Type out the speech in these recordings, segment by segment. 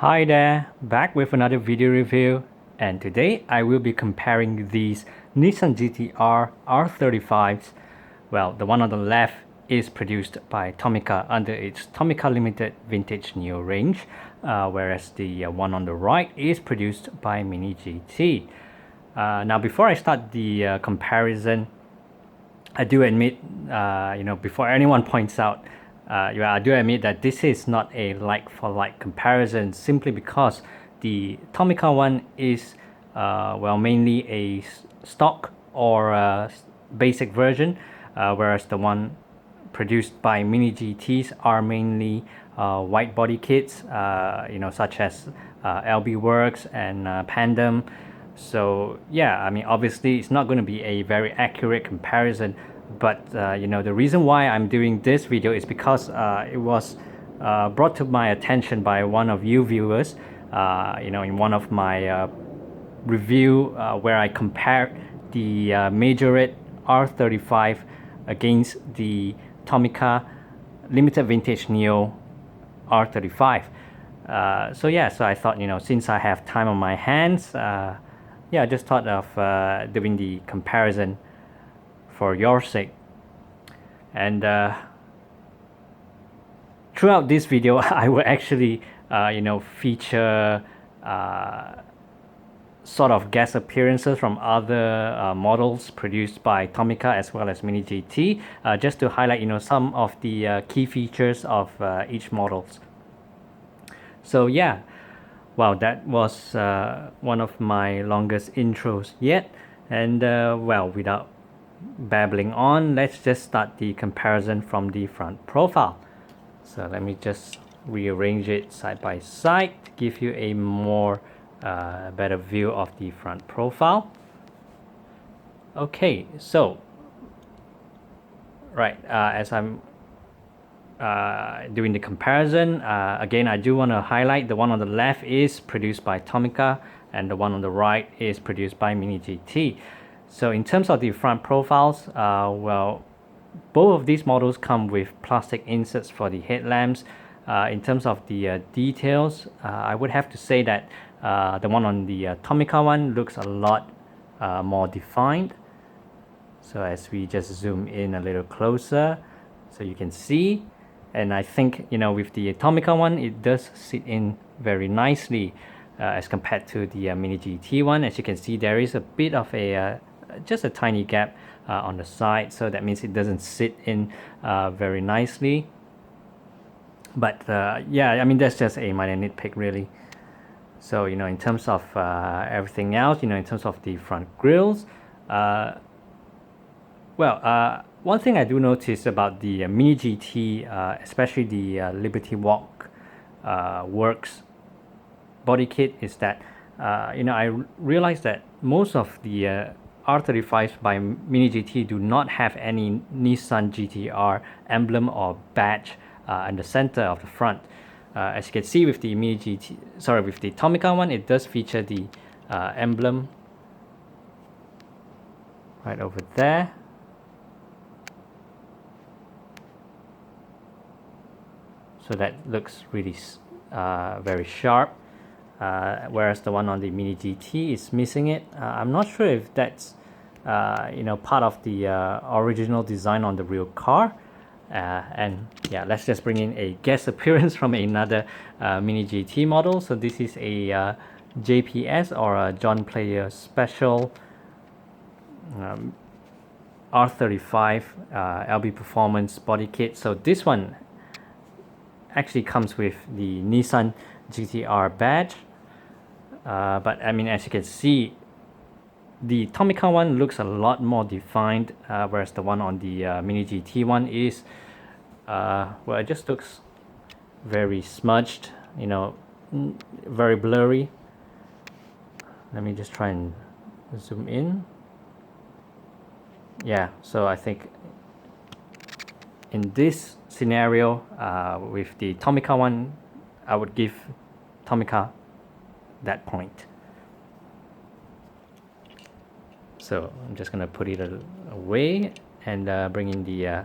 Hi there, back with another video review, and today I will be comparing these Nissan GT-R R35s. Well, the one on the left is produced by Tomica under its Tomica Limited Vintage Neo range, whereas the one on the right is produced by Mini GT. Now before I start the comparison, I do admit, before anyone points out, I do admit that this is not a like-for-like comparison simply because the Tomica one is, mainly a stock or basic version, whereas the one produced by Mini GTs are mainly white body kits, such as LB Works and Pandem. So yeah, I mean, obviously it's not going to be a very accurate comparison, but the reason why I'm doing this video is because it was brought to my attention by one of you viewers, in one of my review where I compared the Majorette R35 against the Tomica Limited Vintage Neo R35. So I thought, since I have time on my hands, I just thought of doing the comparison for your sake. And throughout this video, I will actually, feature sort of guest appearances from other models produced by Tomica as well as Mini GT, just to highlight, some of the key features of each models. So yeah, wow, that was one of my longest intros yet. And without babbling on, let's just start the comparison from the front profile. So let me just rearrange it side by side to give you a more better view of the front profile. Okay, so right, as I'm doing the comparison, again, I do want to highlight the one on the left is produced by Tomica and the one on the right is produced by Mini GT. So in terms of the front profiles, both of these models come with plastic inserts for the headlamps. In terms of the details, I would have to say that the one on the Tomica one looks a lot more defined. So as we just zoom in a little closer, so you can see, and I think, with the Tomica one, it does sit in very nicely as compared to the Mini GT one. As you can see, there is a bit of a just a tiny gap on the side, so that means it doesn't sit in very nicely. But I mean, that's just a minor nitpick really. So in terms of everything else, in terms of the front grills, one thing I do notice about the Mini GT, especially the Liberty Walk Works body kit, is that I realized that most of the R35s by Mini GT do not have any Nissan GT-R emblem or badge in the center of the front. As you can see with the with the Tomica one, it does feature the emblem right over there. So that looks really very sharp. Whereas the one on the Mini GT is missing it. I'm not sure if that's part of the original design on the real car. And yeah, let's just bring in a guest appearance from another Mini GT model. So this is a JPS, or a John Player Special R35 LB Performance body kit. So this one actually comes with the Nissan GT-R badge, but I mean, as you can see, the Tomica one looks a lot more defined, whereas the one on the Mini GT one is it just looks very smudged, very blurry. Let me just try and zoom in. Yeah, so I think in this scenario, with the Tomica one, I would give Tomica that point. So I'm just gonna put it away and bring in the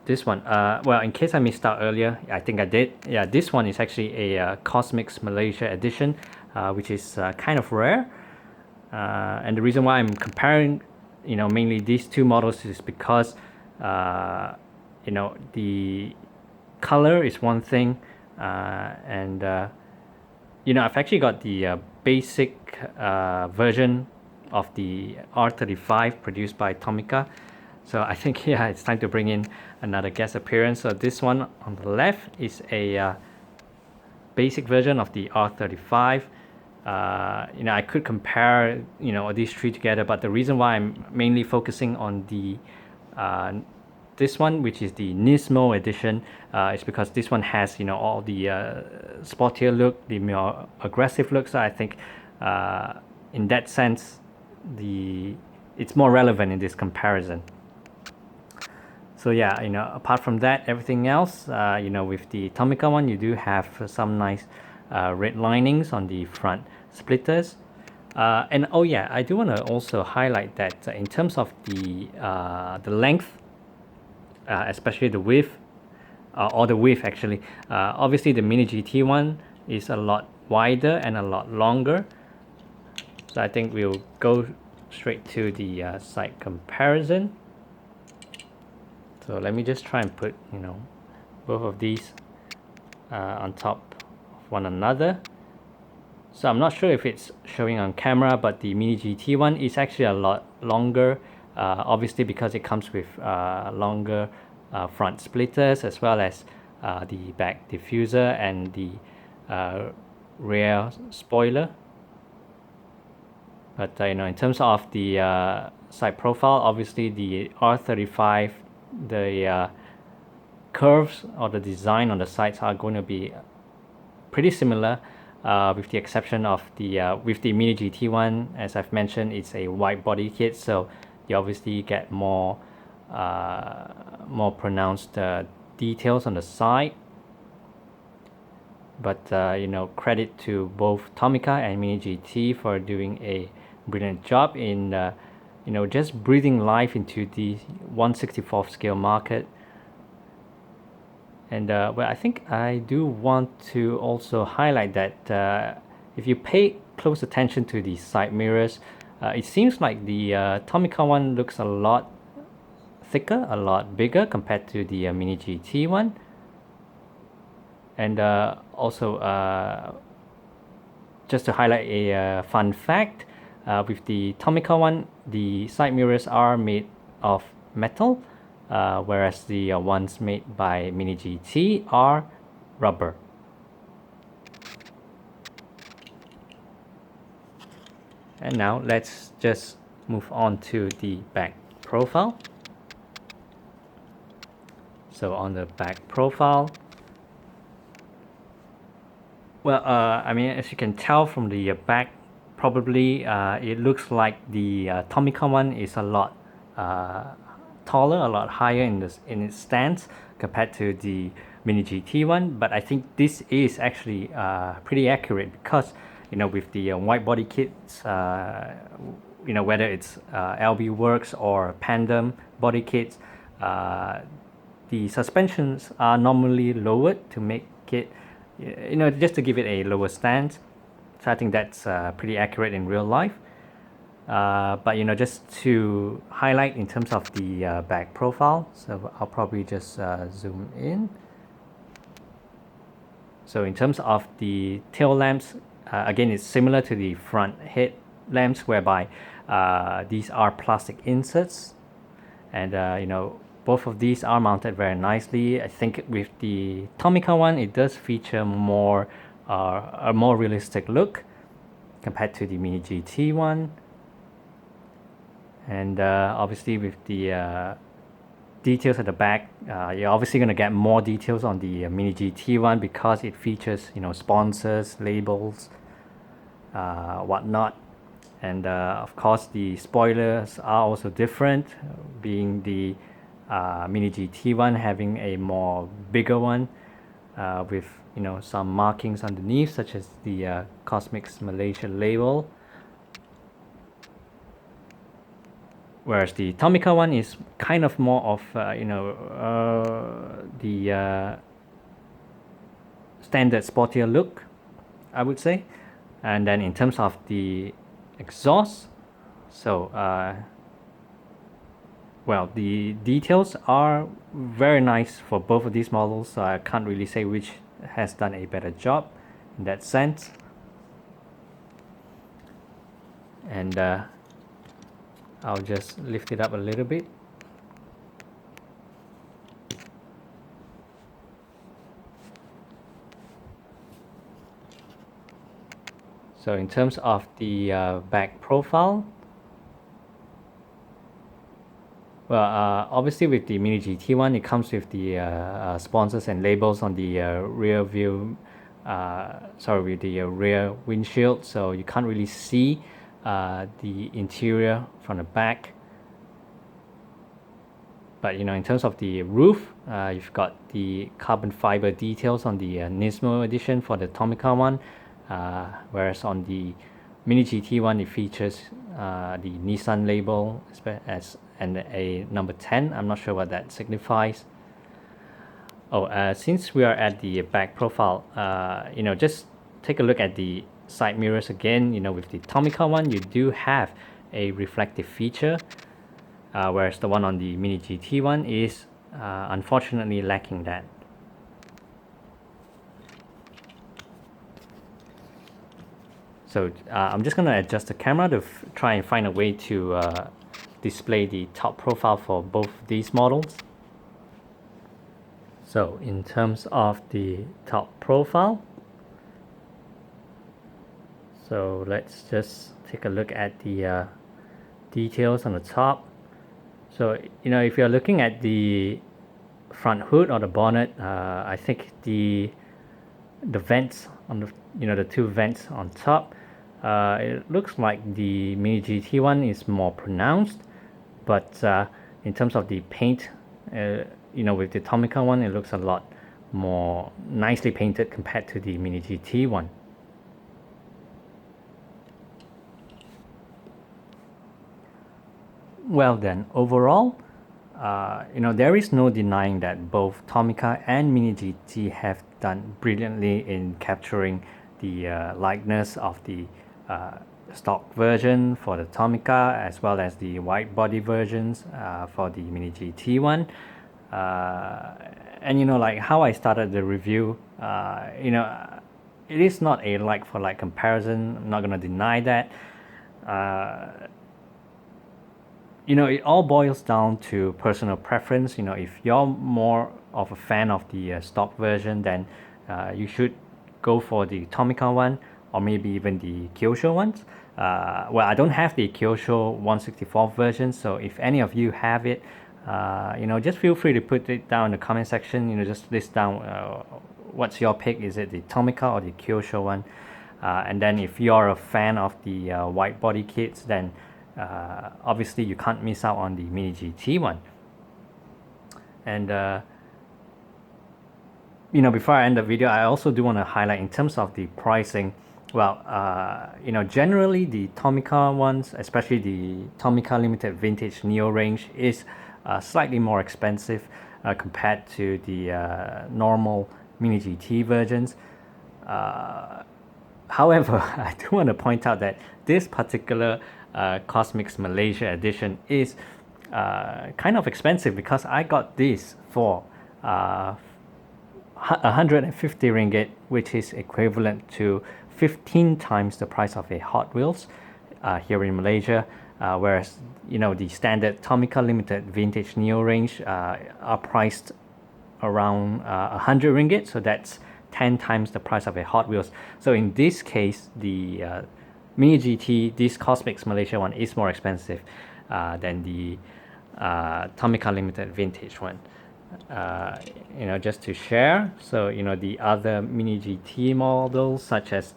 This one, well, in case I missed out earlier, I think I did. Yeah, this one is actually a Cosmics Malaysia edition, which is kind of rare. And the reason why I'm comparing, mainly these two models is because, the color is one thing, and I've actually got the basic version of the R35 produced by Tomica. So I think yeah, it's time to bring in another guest appearance. So this one on the left is a basic version of the R35. I could compare these three together, but the reason why I'm mainly focusing on the this one, which is the Nismo edition, is because this one has all the sportier look, the more aggressive look. So I think in that sense, it's more relevant in this comparison. So yeah, apart from that, everything else, with the Tomica one, you do have some nice red linings on the front splitters. And oh yeah, I do want to also highlight that in terms of the length, especially the width, or the width actually, obviously the Mini GT one is a lot wider and a lot longer. So I think we'll go straight to the side comparison. So let me just try and put both of these on top of one another. So I'm not sure if it's showing on camera, but the Mini GT one is actually a lot longer, obviously because it comes with longer front splitters, as well as the back diffuser and the rear spoiler. But in terms of the side profile, obviously the R35, the curves or the design on the sides are going to be pretty similar, with the exception of the with the Mini GT one. As I've mentioned, it's a wide body kit, so you obviously get more pronounced details on the side. But credit to both Tomica and Mini GT for doing a brilliant job in just breathing life into the 1/64th scale market. And well, I think I do want to also highlight that if you pay close attention to the side mirrors, it seems like the Tomica one looks a lot thicker, a lot bigger compared to the Mini GT one. And also, just to highlight a fun fact, with the Tomica one, the side mirrors are made of metal, whereas the ones made by Mini GT are rubber. And now let's just move on to the back profile. So on the back profile, well, I mean, as you can tell from the back, probably it looks like the Tomica one is a lot taller, a lot higher in its stance compared to the Mini GT one. But I think this is actually pretty accurate because with the wide body kits, whether it's LB Works or Pandem body kits, the suspensions are normally lowered to make it, just to give it a lower stance. So I think that's pretty accurate in real life. But just to highlight in terms of the back profile, so I'll probably just zoom in. So in terms of the tail lamps, again, it's similar to the front head lamps, whereby these are plastic inserts, and both of these are mounted very nicely. I think with the Tomica one, it does feature a more realistic look compared to the Mini GT one. And obviously with the details at the back, you're obviously going to get more details on the Mini GT one because it features sponsors, labels, whatnot. And of course the spoilers are also different, being the Mini GT one having a more bigger one, with some markings underneath, such as the Cosmics Malaysia label. whereas the Tomica one is kind of more of the standard sportier look, I would say. And then in terms of the exhaust, so well, the details are very nice for both of these models, so I can't really say which has done a better job in that sense. And I'll just lift it up a little bit. So in terms of the back profile, well, obviously with the Mini GT one, it comes with the sponsors and labels on the rear view, with the rear windshield, so you can't really see the interior from the back. But in terms of the roof, you've got the carbon fiber details on the Nismo edition for the Tomica one, whereas on the Mini GT one, it features the Nissan label and a number 10. I'm not sure what that signifies. Since we are at the back profile, just take a look at the side mirrors again. With the Tomica one, you do have a reflective feature, whereas the one on the Mini GT one is unfortunately lacking that. So I'm just going to adjust the camera to try and find a way to display the top profile for both these models. So in terms of the top profile, so let's just take a look at the details on the top. So if you're looking at the front hood or the bonnet, I think the vents on the two vents on top, it looks like the Mini GT one is more pronounced, but in terms of the paint, with the Tomica one, it looks a lot more nicely painted compared to the Mini GT one. Well then, overall, there is no denying that both Tomica and Mini GT have done brilliantly in capturing the likeness of the stock version for the Tomica, as well as the wide body versions for the Mini GT one. And like how I started the review, it is not a like for like comparison. I'm not gonna deny that. It all boils down to personal preference. If you're more of a fan of the stock version, then you should go for the Tomica one, or maybe even the Kyosho ones. Well, I don't have the Kyosho 164 version, so if any of you have it, just feel free to put it down in the comment section. Just list down what's your pick. Is it the Tomica or the Kyosho one? And then if you're a fan of the wide body kits, then obviously you can't miss out on the Mini GT one. And before I end the video, I also do want to highlight in terms of the pricing. Well, generally the Tomica ones, especially the Tomica Limited Vintage Neo range, is slightly more expensive compared to the normal Mini GT versions. However, I do want to point out that this particular Cosmix Malaysia edition is kind of expensive, because I got this for 150 ringgit, which is equivalent to 15 times the price of a Hot Wheels here in Malaysia, whereas the standard Tomica Limited Vintage Neo range are priced around 100 ringgit, so that's 10 times the price of a Hot Wheels. So in this case, the Mini GT, this Cosmix Malaysia one, is more expensive than the Tomica Limited Vintage one. Just to share, so the other Mini GT models, such as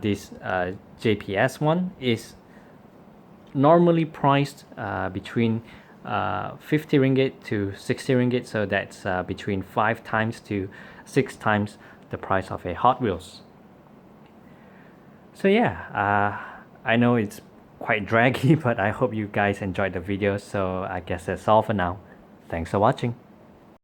this JPS one, is normally priced between 50 ringgit to 60 ringgit, so that's between 5 times to 6 times the price of a Hot Wheels. So yeah, I know it's quite draggy, but I hope you guys enjoyed the video. So I guess that's all for now. Thanks for watching.